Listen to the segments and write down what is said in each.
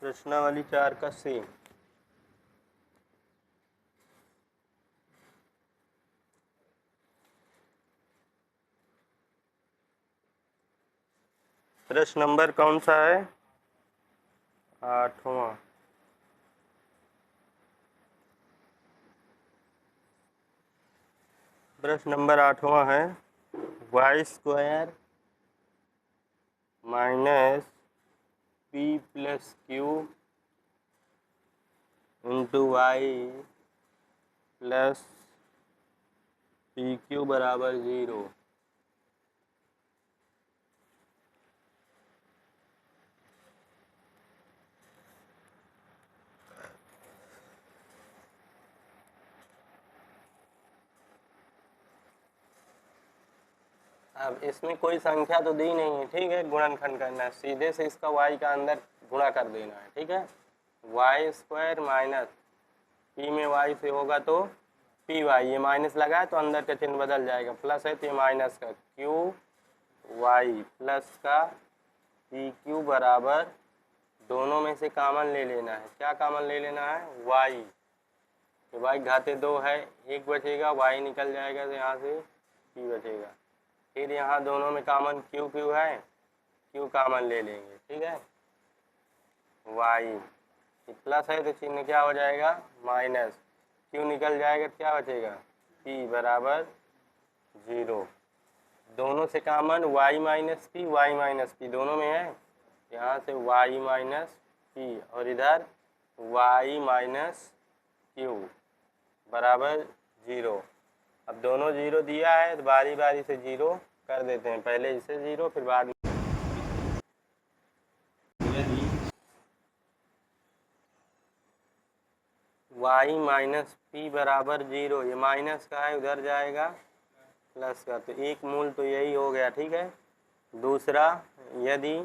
प्रश्नावली 4 का सी। प्रश्न नंबर कौन सा है? 8वां। प्रश्न नंबर 8वां है y² minus p plus q into y plus p q बराबर 0। अब इसमें कोई संख्या तो दी नहीं है, ठीक है। गुणनखंड करना है, सीधे से इसका y का अंदर गुणा कर देना है, ठीक है। y² माइनस p में y से होगा तो पी वाई, ये माइनस लगा है तो अंदर का चिन्ह बदल जाएगा, प्लस है तो ये माइनस का क्यू वाई प्लस का पी क्यू बराबर, दोनों में से कॉमन ले लेना है। क्या कॉमन ले लेना है? y। तो y घाते 2 है, एक बचेगा, y निकल जाएगा तो यहाँ से p बचेगा। फिर यहाँ दोनों में कॉमन क्यू क्यू है, क्यू कॉमन ले लेंगे, ठीक है। y प्लस है तो चिन्ह क्या हो जाएगा? माइनस। क्यू निकल जाएगा तो क्या बचेगा? p बराबर 0। दोनों से कॉमन y माइनस पी दोनों में है, यहाँ से y माइनस पी और इधर y माइनस क्यू बराबर 0। अब दोनों 0 दिया है तो बारी बारी से 0 कर देते हैं, पहले इसे 0 फिर बाद में y माइनस पी बराबर 0। ये माइनस का है, उधर जाएगा प्लस का, तो एक मूल तो यही हो गया, ठीक है। दूसरा, यदि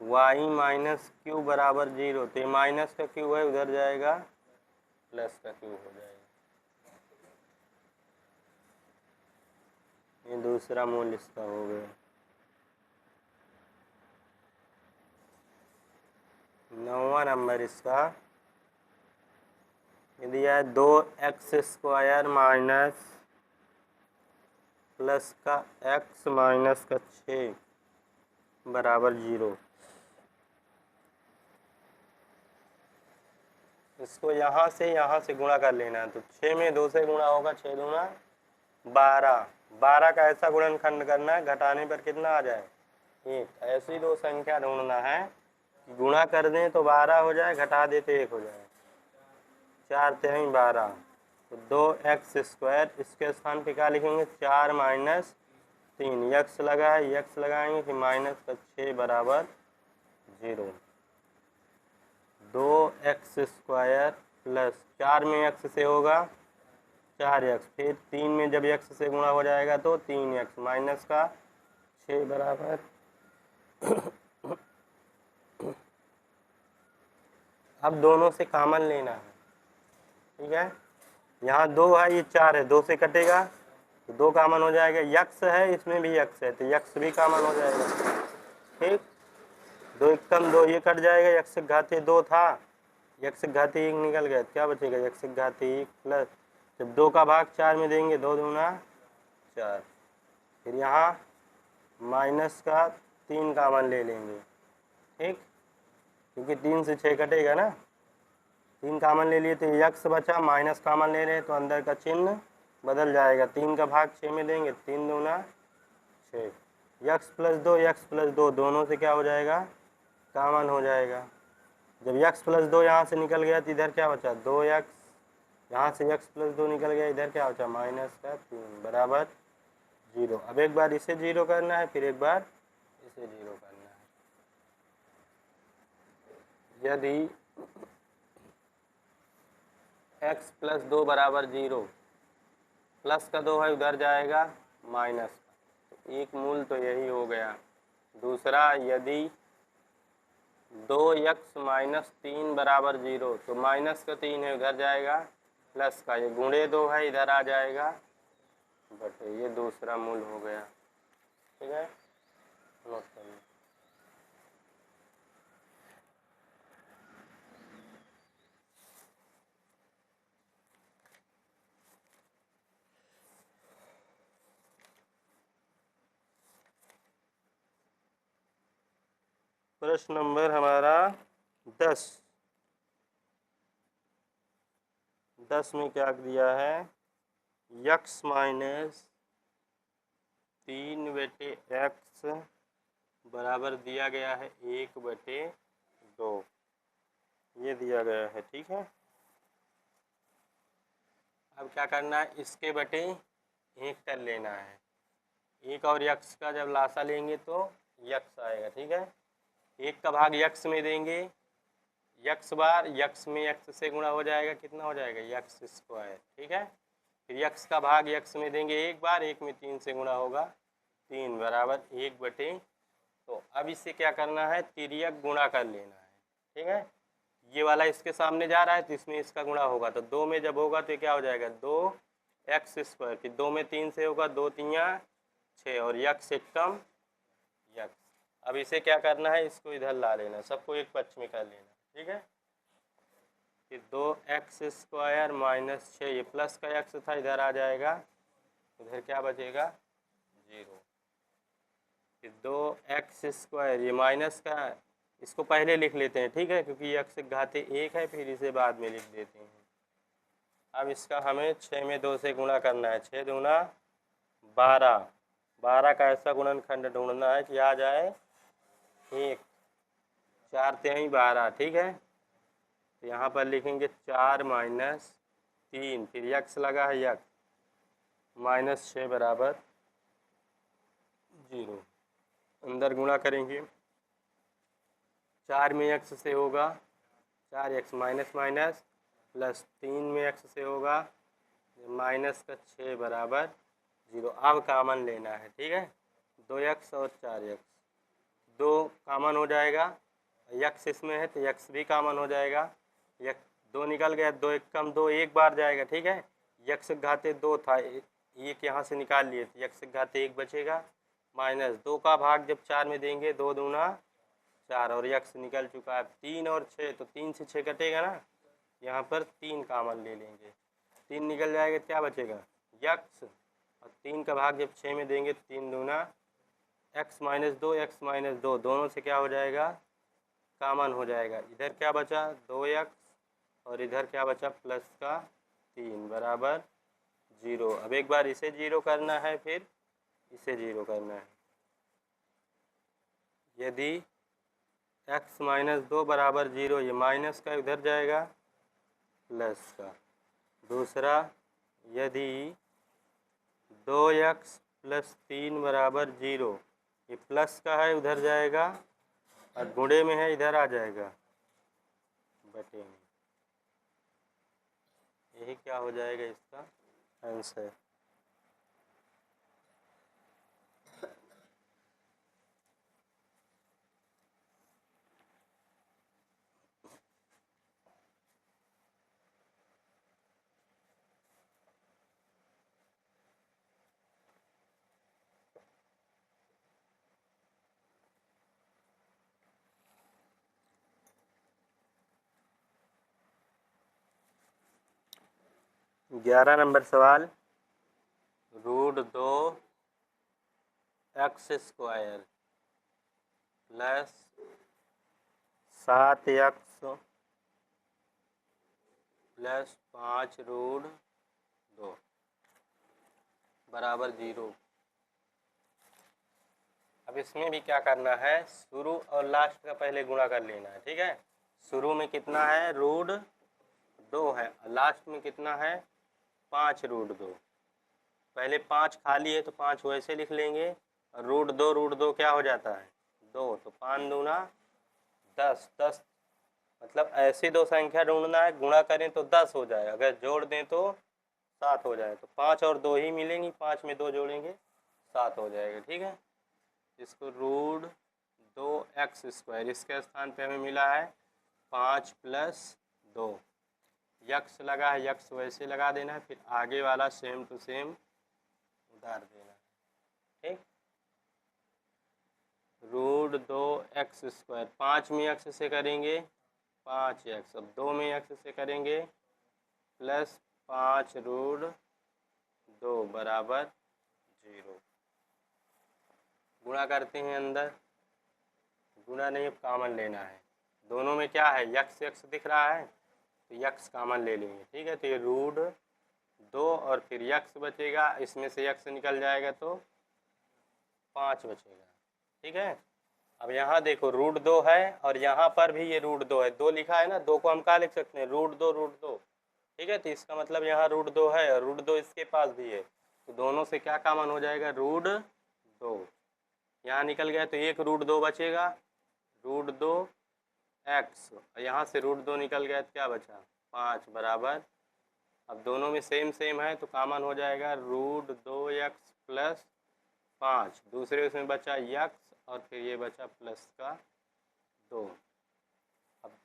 y माइनस क्यू बराबर 0 तो ये माइनस का क्यू है, उधर जाएगा प्लस का क्यू हो जाएगा। ये दूसरा मूल इसका हो गया। 9वां नंबर इसका ये दिया है 2x² माइनस प्लस का x माइनस का 6 बराबर 0। इसको यहाँ से गुणा कर लेना है, तो 6 में 2 से गुणा होगा, 6 दूना 12। 12 का ऐसा गुणनखंड करना है घटाने पर कितना आ जाए? 1। ऐसी दो संख्या ढूंढना है, गुणा कर दें तो 12 हो जाए, घटा दे तो 1 हो जाए। 4 3 12, तो 2x², इसके स्थान पे क्या लिखेंगे? 4 माइनस 3, यक्स लगा है, यक्स लगाएंगे कि माइनस का 6 बराबर 0। 2x² प्लस 4 में x से होगा 4x, फिर 3 में जब x से गुणा हो जाएगा तो 3x माइनस का 6 बराबर अब दोनों से कॉमन लेना है, ठीक है। यहाँ 2 है, ये 4 है, 2 से कटेगा तो 2 कॉमन हो जाएगा। यक्स है, इसमें भी यक्स है तो यक्स भी कॉमन हो जाएगा, ठीक। 2 एकम 2, ये कट जाएगा, यक्स घाती 2 था, यक्स घाती 1 निकल गया, क्या बचेगा? यक्स घाती 1 प्लस, जब 2 का भाग 4 में देंगे 2 दूना 4, फिर यहाँ माइनस का 3 कॉमन ले लेंगे, ठीक, क्योंकि 3 से 6 कटेगा ना। 3 कॉमन ले लिए तो यक्स बचा, माइनस कॉमन ले रहे तो अंदर का चिन्ह बदल जाएगा। 3 का भाग 6 में देंगे, 3 दूना 6, यक्स प्लस 2 यक्स प्लस 2 दोनों से क्या हो जाएगा? कॉमन हो जाएगा। जब यक्स प्लस 2 यहाँ से निकल गया तो इधर क्या बचा? 2x, यहाँ से यक्स प्लस 2 निकल गया, इधर क्या बचा? माइनस का 3 बराबर 0। अब एक बार इसे 0 करना है, फिर एक बार इसे 0 करना है। यदि x प्लस 2 बराबर 0, प्लस का 2 है, उधर जाएगा माइनस का, तो एक मूल तो यही हो गया। दूसरा, यदि 2x माइनस 3 बराबर 0, तो माइनस का 3 है, उधर जाएगा प्लस का, ये गुणे 2 है, इधर आ जाएगा बटे, ये दूसरा मूल हो गया, ठीक है। नोट कर लो। प्रश्न नंबर हमारा 10 में क्या दिया है, x माइनस 3/x बराबर दिया गया है 1/2, ये दिया गया है। ठीक है, अब क्या करना है, इसके बटे 1 कर लेना है। 1 और यक्स का जब लासा लेंगे तो यक्स आएगा। ठीक है, 1 का भाग यक्स में देंगे, यक्स बार यक्स में यक्स से गुणा हो जाएगा, कितना हो जाएगा, यक्स स्क्वायर। ठीक है, फिर यक्स का भाग यक्स में देंगे 1 बार, 1 में 3 से गुणा होगा 3 बराबर 1/। तो अब इससे क्या करना है, तिर्यक गुणा कर लेना है। ठीक है, ये वाला इसके सामने जा रहा है तो इसमें इसका गुणा होगा, तो 2 में जब होगा तो क्या हो जाएगा, 2x²। फिर 2 में 3 से होगा, 2 3 6 और यक्स एक कम यक्स। अब इसे क्या करना है, इसको इधर ला लेना, सबको एक पक्ष में कर लेना। ठीक है, फिर 2x² माइनस 6, ये प्लस का x था, इधर आ जाएगा, इधर क्या बचेगा 0। फिर 2x², ये माइनस का है, इसको पहले लिख लेते हैं। ठीक है, क्योंकि x घाते 1 है, फिर इसे बाद में लिख देते हैं। अब इसका हमें 6 में 2 से गुणा करना है, 6 दूना 12, 12 का ऐसा गुणनखंड ढूंढना है कि आ जाए 1, 4 3 12। ठीक है, तो यहाँ पर लिखेंगे 4 माइनस 3, फिर यक्स लगा है यक्स, माइनस 6 बराबर 0। अंदर गुणा करेंगे, 4 में x से होगा 4x माइनस माइनस, प्लस 3 में x से होगा माइनस का 6 बराबर 0। अब कामन लेना है। ठीक है, 2x और 4x, 2 कामन हो जाएगा, x इसमें है तो x भी कामन हो जाएगा, 2 निकल गया, 2 एक कम 2 एक बार जाएगा। ठीक है, x घाते 2 था, एक यहाँ से निकाल लिए तो x घाते 1 बचेगा, माइनस 2 का भाग जब 4 में देंगे, 2 दूना 4 और x निकल चुका है। 3 और 6, तो 3 से 6 कटेगा ना, यहाँ पर 3 कामन ले लेंगे, 3 निकल जाएगा, क्या बचेगा x, और 3 का भाग जब 6 में देंगे, 3 दूना x माइनस 2, x माइनस 2, दोनों से क्या हो जाएगा, कामन हो जाएगा। इधर क्या बचा 2x और इधर क्या बचा प्लस का 3 बराबर 0। अब एक बार इसे 0 करना है, फिर इसे 0 करना है। यदि x माइनस 2 बराबर 0, ये माइनस का इधर जाएगा प्लस का। दूसरा, यदि 2x प्लस 3 बराबर 0, ये प्लस का है उधर जाएगा, और गुणे में है इधर आ जाएगा बटे में। यही क्या हो जाएगा इसका आंसर। 11 नंबर सवाल, √2x² प्लस 7x प्लस 5√2 बराबर 0। अब इसमें भी क्या करना है, शुरू और लास्ट का पहले गुणा कर लेना है। ठीक है, शुरू में कितना है, √2 है, लास्ट में कितना है 5√2। पहले 5 खाली है तो 5 वैसे लिख लेंगे, और √2 क्या हो जाता है 2, तो 5 दूना 10, 10 मतलब ऐसी दो संख्या ढूंढना है, गुणा करें तो 10 हो जाए, अगर जोड़ दें तो 7 हो जाए। तो 5 और 2 ही मिलेंगी, 5 में 2 जोड़ेंगे 7 हो जाएगा। ठीक है, इसको √2x², इसके स्थान पे हमें मिला है 5 प्लस 2, यक्स लगा है यक्स वैसे लगा देना है, फिर आगे वाला सेम टू सेम उतार देना है। ठीक, √2x², 5 में x से करेंगे 5x, अब 2 में x से करेंगे प्लस 5√2 बराबर 0। गुणा करते हैं अंदर, गुणा नहीं, अब कॉमन लेना है। दोनों में क्या है, यक्स यक्स दिख रहा है तो यक्स कॉमन ले लेंगे, ठीक है। तो ये रूट 2 और फिर यक्स बचेगा, इसमें से यक्स निकल जाएगा तो 5 बचेगा, ठीक है। अब यहाँ देखो रूट 2 है और यहाँ पर भी ये रूट 2 है, 2 लिखा है ना, 2 को हम क्या लिख सकते हैं, रूट 2, ठीक है। तो इसका मतलब यहाँ रूट 2 है और रूट 2 इसके पास भी है, तो दोनों से क्या कॉमन हो जाएगा, रूट 2। यहाँ निकल गया तो एक रूट 2 बचेगा, रूट 2 एक्स, यहाँ से रूट 2 निकल गया तो क्या बचा, 5 बराबर। अब दोनों में सेम सेम है तो कॉमन हो जाएगा रूट 2x प्लस 5, दूसरे उसमें बचा यक्स और फिर ये बचा प्लस का 2। अब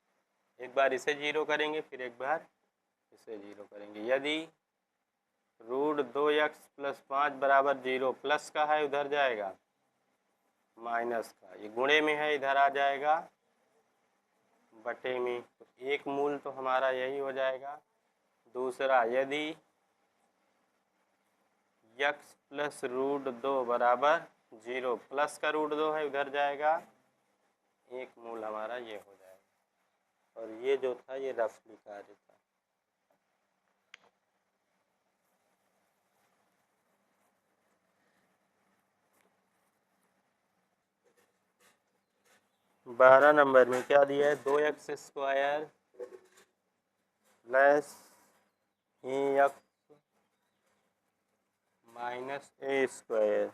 एक बार इसे जीरो करेंगे, फिर एक बार इसे जीरो करेंगे। यदि रूट 2x प्लस 5 बराबर 0, प्लस का है उधर जाएगा माइनस का, ये गुणे में है इधर आ जाएगा बटे में, तो एक मूल तो हमारा यही हो जाएगा। दूसरा, यदि यक्स प्लस रूट 2 बराबर 0, प्लस का रूट 2 है उधर जाएगा, एक मूल हमारा ये हो जाएगा। और ये जो था ये रफली कार्य था। बारह नंबर में क्या दिया है, 2x square plus x minus a square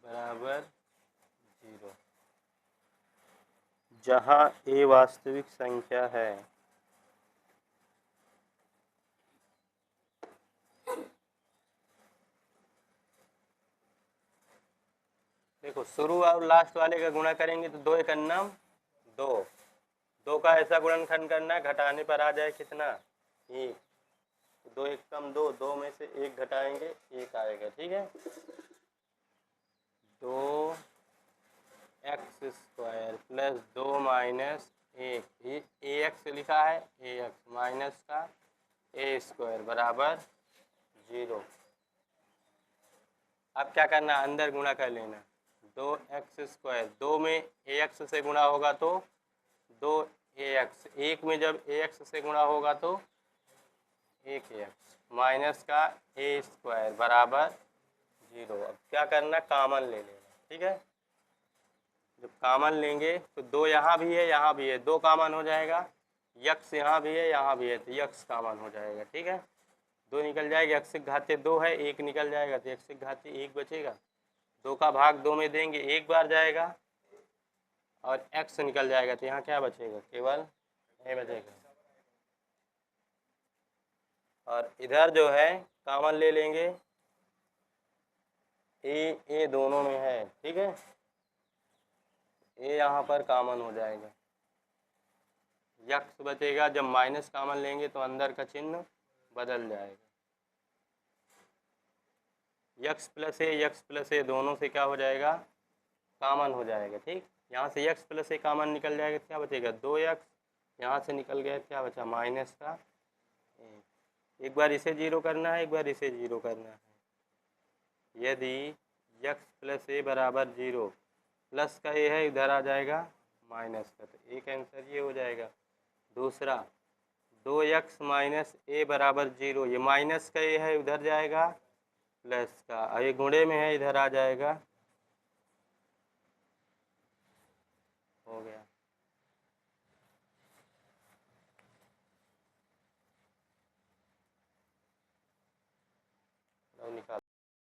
बराबर 0, जहाँ ए वास्तविक संख्या है। देखो शुरू और लास्ट वाले का गुणा करेंगे तो 2 एक अन्नम 2, 2 का ऐसा गुणनखंड करना है घटाने पर आ जाए कितना, 1, 2 एक कम 2, 2 में से 1 घटाएंगे 1 आएगा, ठीक है। 2 एक्स स्क्वायर प्लस 2 माइनस 1, ये ए एक्स लिखा है, ए एक्स माइनस का ए स्क्वायर बराबर 0। अब क्या करना, अंदर गुणा कर लेना, 2x स्क्वायर, 2 में ए एक्स से गुणा होगा तो 2ax, 1 में जब ax से गुणा होगा तो 1ax माइनस का ए स्क्वायर बराबर 0। अब क्या करना, कॉमन ले लेना, ठीक है। जब कॉमन लेंगे तो 2 यहाँ भी है यहाँ भी है, 2 कॉमन हो जाएगा, यक्स यहाँ भी है यहाँ भी है तो यक्स कॉमन हो जाएगा, ठीक है। 2 निकल जाएगा, x घाते 2 है, 1 निकल जाएगा तो x घाते 1 बचेगा, 2 का भाग 2 में देंगे, एक बार जाएगा और x निकल जाएगा तो यहाँ क्या बचेगा, केवल a बचेगा। और इधर जो है कॉमन ले लेंगे, a दोनों में है, ठीक है, a यहाँ पर कॉमन हो जाएगा, यक्स बचेगा। जब माइनस कॉमन लेंगे तो अंदर का चिन्ह बदल जाएगा, यक्स प्लस ए दोनों से क्या हो जाएगा, कॉमन हो जाएगा, ठीक। यहाँ से यक्स प्लस ए कॉमन निकल जाएगा, क्या बचेगा 2x, यहाँ से निकल गया क्या बचा माइनस का 1। एक बार इसे जीरो करना है, एक बार इसे जीरो करना है। यदि यक्स प्लस ए बराबर 0, प्लस का ए है इधर आ जाएगा माइनस का, तो एक आंसर ये हो जाएगा। दूसरा, 2x माइनस ए बराबर 0, ये माइनस का ए है उधर जाएगा प्लस का, और ये गुणे में है इधर आ जाएगा, हो गया। निकाल